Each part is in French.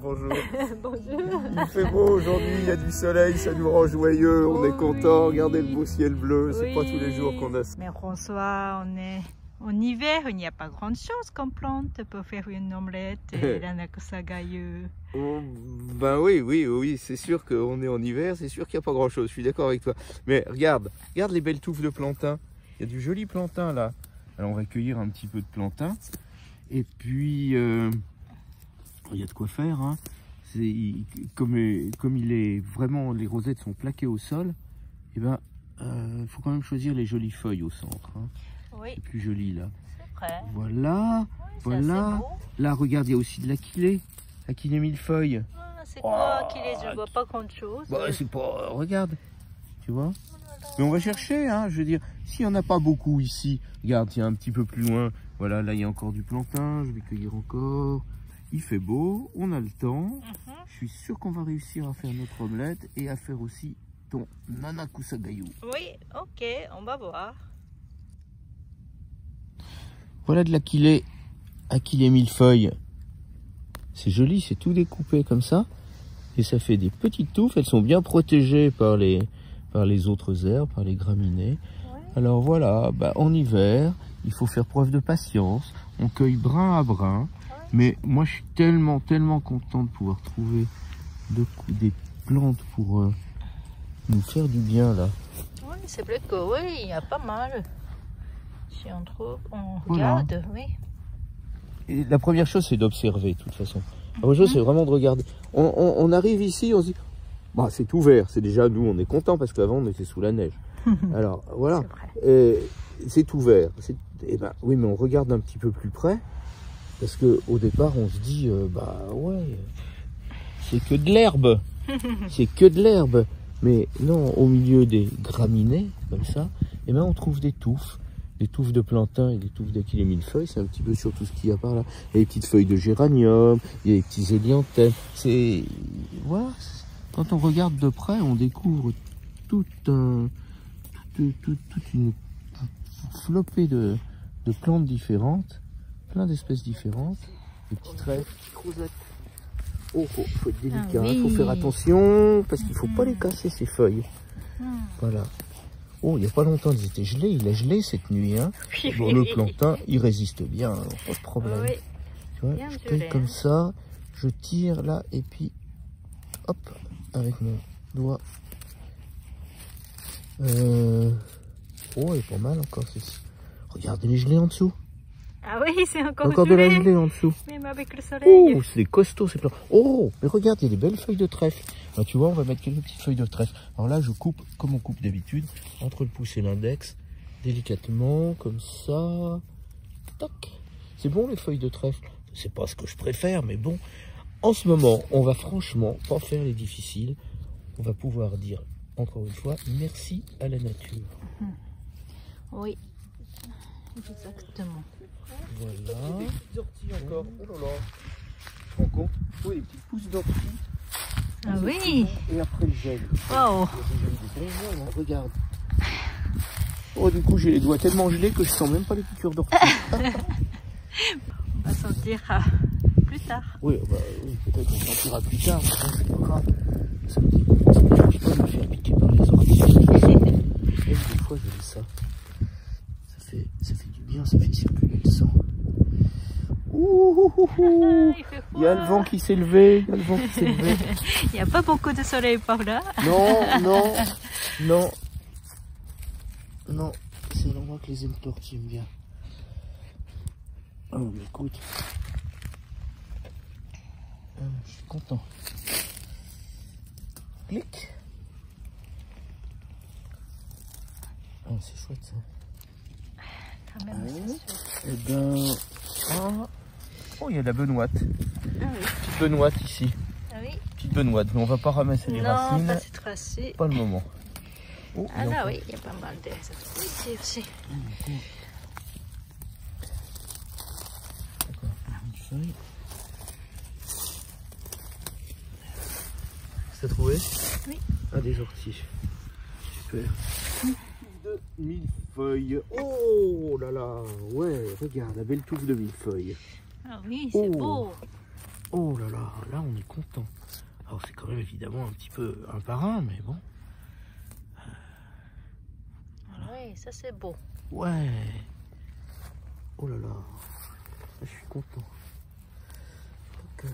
bonjour. Bonjour. Il fait beau aujourd'hui, il y a du soleil, ça nous rend joyeux, on est content. Regardez le beau ciel bleu, c'est pas tous les jours qu'on a ça. Mais François, on est en hiver, il n'y a pas grand chose qu'on plante pour faire une omelette et l'anacosa gailleux. Ben oui, c'est sûr qu'on est en hiver, c'est sûr qu'il n'y a pas grand chose, je suis d'accord avec toi. Mais regarde les belles touffes de plantain. Il y a du joli plantain là. Alors on va cueillir un petit peu de plantain. Et puis, il y a de quoi faire. Hein. Comme il est vraiment, les rosettes sont plaquées au sol, et ben, faut quand même choisir les jolies feuilles au centre. Hein. Oui. C'est plus joli là. C'est vrai. Voilà, Oui, voilà. Là, regarde, il y a aussi de l'aquilée. Aquilée millefeuille. Ah, c'est quoi qu'il est? Je ne vois pas grand chose. Bah, c'est pas. Regarde, tu vois. Mais on va chercher, hein. Je veux dire, s'il n'y en a pas beaucoup ici, regarde, il y a un petit peu plus loin. Voilà, là, il y a encore du plantain. Je vais cueillir encore. Il fait beau, on a le temps. Je suis sûr qu'on va réussir à faire notre omelette et à faire aussi ton nanakusa gaillou. Oui, ok, on va voir. Voilà de l'aquilée millefeuille. C'est joli, c'est tout découpé comme ça. Et ça fait des petites touffes. Elles sont bien protégées par les autres herbes, par les graminées. Ouais. Alors voilà, bah, en hiver, il faut faire preuve de patience. On cueille brin à brin. Ouais. Mais moi, je suis tellement content de pouvoir trouver des plantes pour nous faire du bien là. Oui, c'est vrai que oui, il y a pas mal. Si on trouve, on regarde, oui. Et la première chose, c'est d'observer, de toute façon. La première chose, c'est vraiment de regarder. On arrive ici, on se dit, bah, c'est ouvert. C'est déjà, nous, on est content parce qu'avant, on était sous la neige. Alors, voilà. C'est ouvert. Eh ben, oui, mais on regarde un petit peu plus près. Parce qu'au départ, on se dit, bah ouais, c'est que de l'herbe. C'est que de l'herbe. Mais non, au milieu des graminées, comme ça, eh ben, on trouve des touffes. Des touffes de plantain et des touffes d'aquilée millefeuille, c'est un petit peu sur tout ce qu'il y a par là. Il y a des petites feuilles de géranium, il y a des petits hélianthèmes. C'est voilà. Quand on regarde de près, on découvre toute une flopée de plantes différentes, plein d'espèces différentes, des petits traits, des petites rosettes. Oh, faut être délicat, oui. Faut faire attention parce qu'il faut pas les casser ces feuilles. Voilà. Oh, il n'y a pas longtemps, ils étaient gelés. Il a gelé cette nuit. Hein. Bon, le plantain, il résiste bien, alors, pas de problème. Oui. Tu vois, je cueille comme ça, je tire là, et puis, hop, avec mon doigt. Oh, il est pas mal encore, ceci. Regardez les gelées en dessous. Ah oui, c'est encore de la gelée en dessous. Même avec le soleil. Oh, c'est des costauds ces plantes. Oh, mais regarde, il y a des belles feuilles de trèfle. Alors, tu vois, on va mettre quelques petites feuilles de trèfle. Alors là, je coupe comme on coupe d'habitude, entre le pouce et l'index, délicatement, comme ça. Tac. C'est bon les feuilles de trèfle. C'est pas ce que je préfère, mais bon. En ce moment, on va franchement pas faire les difficiles. On va pouvoir dire, encore une fois, merci à la nature. Oui, exactement. Voilà. Des petites orties encore. Oh là là. Tu te rends compte? Oui, des petites pousses d'orties. Ah oui. Et après le gel. Wow. Regarde. Oh, du coup, j'ai les doigts tellement gelés que je sens même pas les piqûres d'ortie. On va sentir plus tard. Oui, bah, oui, peut-être qu'on sentira plus tard. C'est pas grave. Ça me dit pas de me faire piquer par les orties. Même des fois, je fais ça. Ça fait du bien, ça fait circuler le sang. Il y a le vent qui s'est levé, Il n'y a pas beaucoup de soleil par là. Non. C'est l'endroit que les orties aiment bien. Oh, mais écoute. Je suis content. Clic. Oh, c'est chouette ça. Quand même, Eh ben, oh, il y a de la benoîte. Ah oui. Petite benoîte ici. Ah oui. Petite benoîte, mais on va pas ramasser les racines. Non, pas cette racine. Pas le moment. Oh, ah là, oui, il y a pas mal de ici aussi. D'accord. Une feuille. T'as trouvé? Oui. Ah, des orties. Super. De millefeuille. Oh là là, ouais, regarde, la belle touffe de millefeuille. Ah oui, c'est beau. Oh là là, là on est content. Alors c'est quand même évidemment un petit peu un par un, mais bon. Oui, ça c'est beau. Ouais. Oh là là, je suis content. Donc,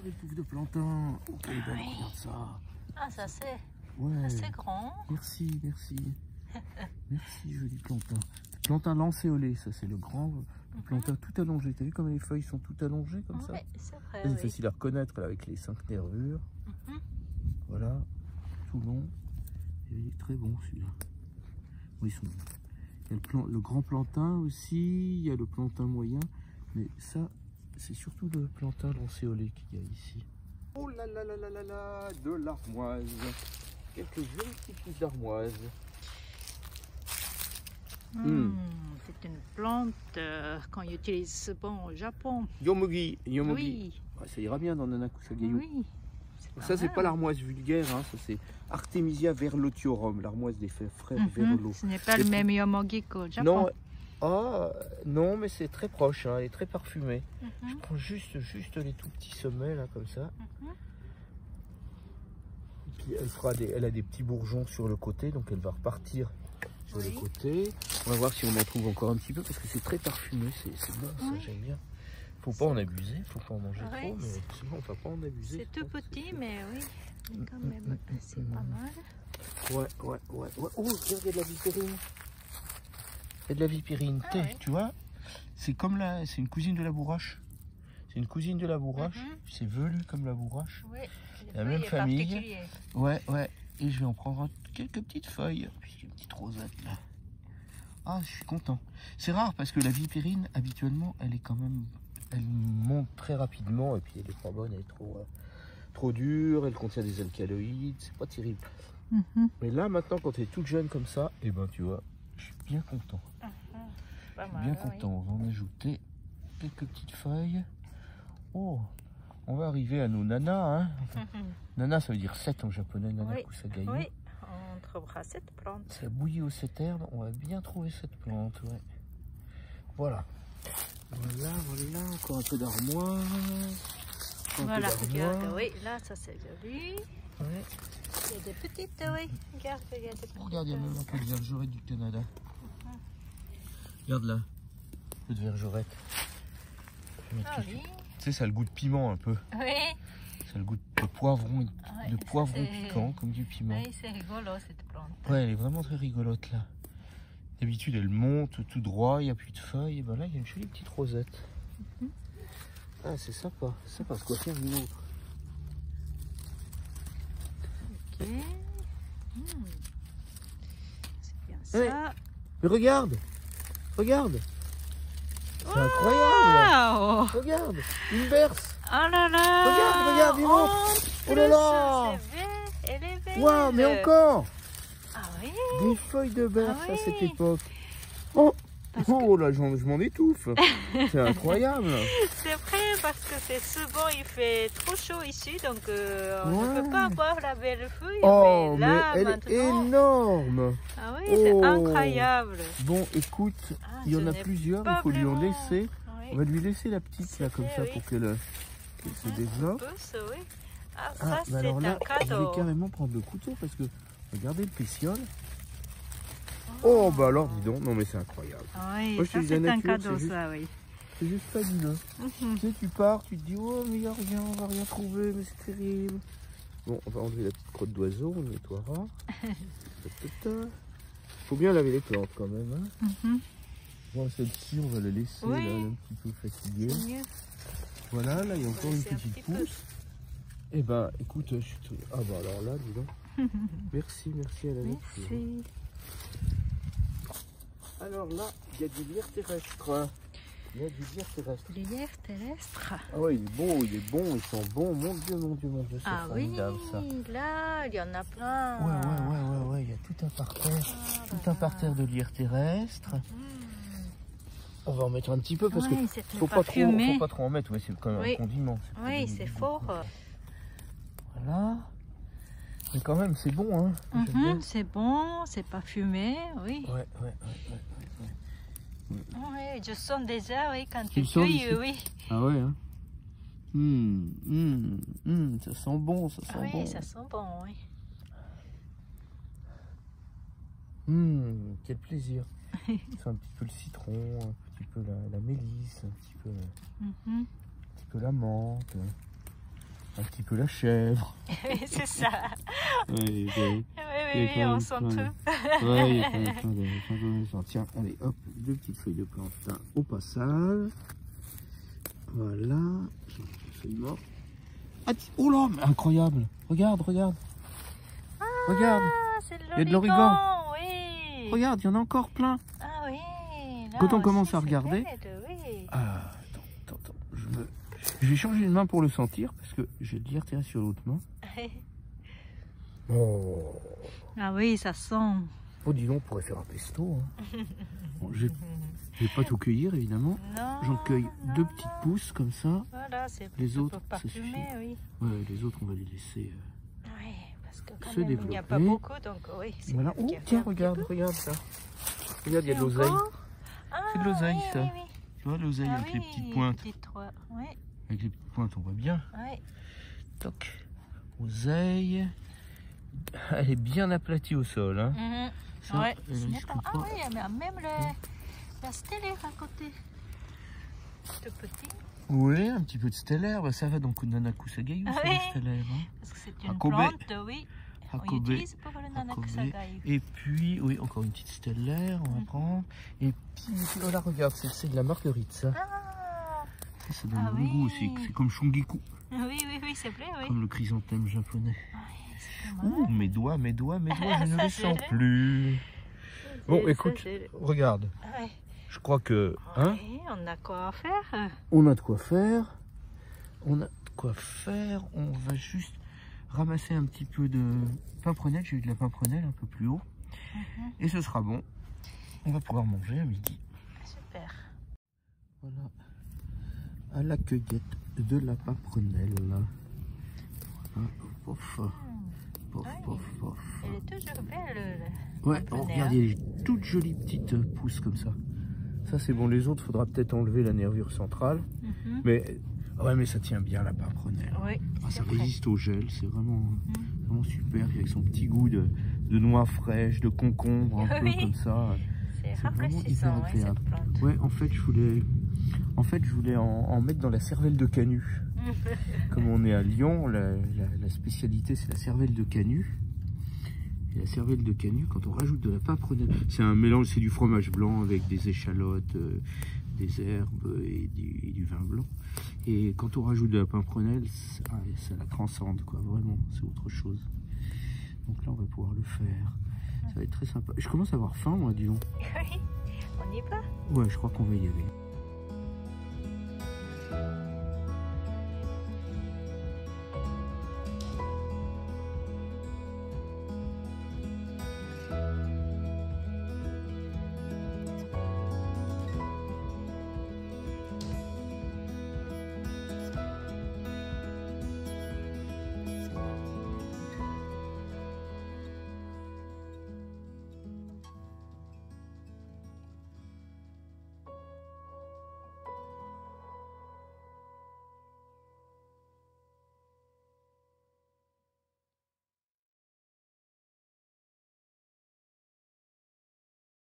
les touffes de plantain. Oh, quelle belle, regarde ça. Ah, ça c'est Ouais. grand. Merci, merci. Merci, joli plantain. Plantain lancéolé, ça c'est le grand le plantain tout allongé. T'as vu comme les feuilles sont toutes allongées comme ça? Oui, c'est vrai. C'est Oui. facile à reconnaître là, avec les 5 nervures. Voilà, tout long. Et il est très bon celui-là. Oui, il y a le grand plantain aussi, il y a le plantain moyen. Mais ça, c'est surtout le plantain lancéolé qu'il y a ici. Oh là là là là là là, de l'armoise. Quelques jolies petites pousses d'armoise. C'est une plante qu'on utilise souvent au Japon. Yomogi, yomogi. Oui, Ouais, ça ira bien dans Nanakusagayo. oui. Ça, c'est pas l'armoise vulgaire, hein. Ça c'est Artemisia verlotiorum, l'armoise des frères Verlot. Ce n'est pas le même yomogi qu'au Japon. Non, non, mais c'est très proche, hein. Elle est très parfumée. Je prends juste les tout petits sommets là, comme ça. Et puis elle a des petits bourgeons sur le côté, donc elle va repartir sur le côté. On va voir si on en trouve encore un petit peu parce que c'est très parfumé, c'est bon, ça j'aime bien. Faut pas en abuser, faut pas en manger trop, mais c'est bon, on va pas en abuser. C'est tout petit, mais oui, mais quand même, c'est pas mal. Ouais. Oh, regarde, il y a de la vipérine. Il y a de la vipérine, tu vois. C'est comme c'est une cousine de la bourrache. C'est une cousine de la bourrache. C'est velu comme la bourrache. Oui, la même famille. Ouais. Et je vais en prendre quelques petites feuilles. Puis une petite rosette là. Ah, je suis content. C'est rare parce que la vipérine, habituellement, elle monte très rapidement et puis elle est pas bonne, elle est trop dure, elle contient des alcaloïdes, c'est pas terrible. Mais là maintenant quand elle est toute jeune comme ça, et ben tu vois, je suis bien content. Bien content, on va en ajouter quelques petites feuilles. Oh, on va arriver à nos nanas, hein. Nana ça veut dire 7 en japonais, Nanakusagayo. Oui, on trouvera cette plante. Ça bouillit au 7 herbes, on va bien trouver cette plante, ouais. Voilà, encore un peu d'armoise. Voilà, regarde, oui, là ça c'est joli. Ouais. Il y a des petites, oui, regarde, il y a des petites. Regarde, il y a même un peu de vergerette du Canada. Regarde là, un peu de vergerette. Ah oui. Tu sais, ça a le goût de piment un peu. Oui. Ça a le goût de poivron, piquant, comme du piment. Oui, c'est rigolo cette plante. Ouais, elle est vraiment très rigolote là. D'habitude, elle monte tout droit, il n'y a plus de feuilles. Et ben là, il y a une jolie petite rosette. Ah, c'est sympa. Ça va se quoi faire une autre. Ok. C'est bien ça. Ouais. Mais regarde. C'est incroyable. Wow. Regarde, une berce. Oh là là. Regarde, vivante. Oh là là. C'est vert. Elle est verte. Waouh, mais encore. Ah oui. Des feuilles de berce Ah à cette oui. époque. Oh là, je m'en étouffe. C'est incroyable. C'est vrai parce que c'est souvent il fait trop chaud ici donc on ne peut pas avoir la belle feuille. Oh, mais là elle maintenant. est énorme. Ah oui, c'est incroyable. Bon, écoute, il y en a plusieurs, il faut lui en laisser. Oui. On va lui laisser la petite là comme ça pour qu'elle se développe. Oui. Ah, ça c'est alors là, un je vais cadeau. carrément prendre le couteau parce que regardez le pétiole. Oh bah alors dis donc, non mais c'est incroyable. Oui, Moi, je te ça dis, c'est la un nature, cadeau c'est juste- ça, oui. C'est juste fabuleux. Tu sais, tu pars, tu te dis oh mais il n'y a rien, on va rien trouver, mais c'est terrible. Bon, on va enlever la petite crotte d'oiseau, on nettoiera. Faut bien laver les plantes quand même. Hein. Bon, celle-ci, on va la laisser, Oui. là, elle est un petit peu fatiguée. C'est mieux. Voilà, là, il y a encore une laisser un petite petit peu. pousse. Eh ben, écoute, je suis tout... Ah bah alors là, dis donc. Merci à la lettre. Merci. Alors là, il y a du lierre terrestre. Le lierre terrestre. Ah ouais, il est bon, il sent bon. Mon Dieu, c'est Ah oui, formidable ça. là, il y en a plein. Ouais, il y a tout un parterre de lierre terrestre. On va en mettre un petit peu parce Oui, que c'est faut pas trop en mettre, ouais, c'est comme Oui. un condiment. Oui, c'est fort. Voilà. Mais quand même, c'est bon, hein. J'aime bien. C'est bon, c'est parfumé, oui. Ouais. Oui, je sens déjà, oui, quand Tu tu le sens cueilles, d'ici? oui. Ah ouais, hein. Ça sent bon, ça sent Oui, bon. ça sent bon, oui. Quel plaisir. C'est un petit peu le citron, un petit peu la mélisse, un petit peu la menthe, un petit peu la chèvre. Oui, c'est ça. Oui, Oui, on sent tout. Ouais, il y a plein de choses. Tiens, allez, hop, 2 petites feuilles de plantain au passage. Voilà. Absolument. Ah, oh là, mais incroyable. Regarde. Regarde. Ah, c'est de Il y a de l'origan. Oui. Regarde, il y en a encore plein. Ah oui. Là Quand on aussi, commence à c'est regarder. belle, oui. Ah, attends. Je vais changer une main pour le sentir parce que je vais le retirer sur l'autre main. Oh. Ah oui, ça sent. Oh, dis donc, on pourrait faire un pesto. Hein. Bon, je vais pas tout cueillir, évidemment. Non. J'en cueille non, 2 petites pousses comme ça. Voilà, c'est Les autres, pour ça suffit. parfumer, oui. Ouais, les autres, on va les laisser. Oui, parce que quand Se même, il n'y a pas développer. beaucoup, donc oui. c'est Voilà. bien Oh, qu'il y a tiens, un petit regarde ça. Regarde, il y a de l'oseille. C'est de l'oseille, ça. Oui. Tu vois, l'oseille avec les petites pointes. Oui, Avec les petites pointes, on voit bien. oui. Toc. Oseille. Elle est bien aplatie au sol. Hein. Ça, Ouais, elle ce n'est risque pas... pas. Ah oui, mais même la stellaire à côté. Tout petit. Oui, un petit peu de stellaire. Bah, ça va donc au Nanakusagayu, Ah c'est oui. le stellaire. Hein. Parce que c'est une Hakobe. plante, oui. On Hakobe. utilise pour le nanakusagayu. Et puis, oui, encore une petite stellaire, on va prendre. Et puis, oh là, regarde, c'est de la marguerite, ça. Ah, Ça donne Ah bon oui. goût aussi. C'est comme shungiku, oui, c'est vrai, oui. comme le chrysanthème japonais. Oui, c'est pas mal. Ouh, mes doigts, je ne Ça, les c'est sens le- plus. Bon, Ça, écoute, c'est- regarde. Oui. Je crois que, hein, Oui, on a quoi à faire. on a de quoi faire. On va juste ramasser un petit peu de pimprenelle. J'ai eu de la pimprenelle un peu plus haut. Et ce sera bon. On va pouvoir manger à midi. Super. Voilà. À la cueillette de la pimprenelle. Voilà. Pof, pof. Elle est toujours belle. Ouais, pimprenelle, regarde, il y a des toutes jolies petites pousses comme ça. Ça c'est bon, les autres, faudra peut-être enlever la nervure centrale. Mais ouais, mais ça tient bien la pimprenelle. Oui, Ah, ça c'est vrai. résiste au gel, c'est vraiment super. Avec son petit goût de noix fraîches, de concombre, un peu Oui. comme ça. C'est C'est vraiment rafraîchissant, hyper oui, cette agréable. plante. Ouais, en fait, je voulais en mettre dans la cervelle de canut. Comme on est à Lyon, la spécialité c'est la cervelle de canut. Et la cervelle de canut, quand on rajoute de la pimprenelle, c'est un mélange, c'est du fromage blanc avec des échalotes, des herbes et du vin blanc. Et quand on rajoute de la pimprenelle, ça la transcende, quoi, vraiment, c'est autre chose. Donc là, on va pouvoir le faire. Ça va être très sympa. Je commence à avoir faim, moi, dis donc. Oui, on y va. Ouais, je crois qu'on va y aller.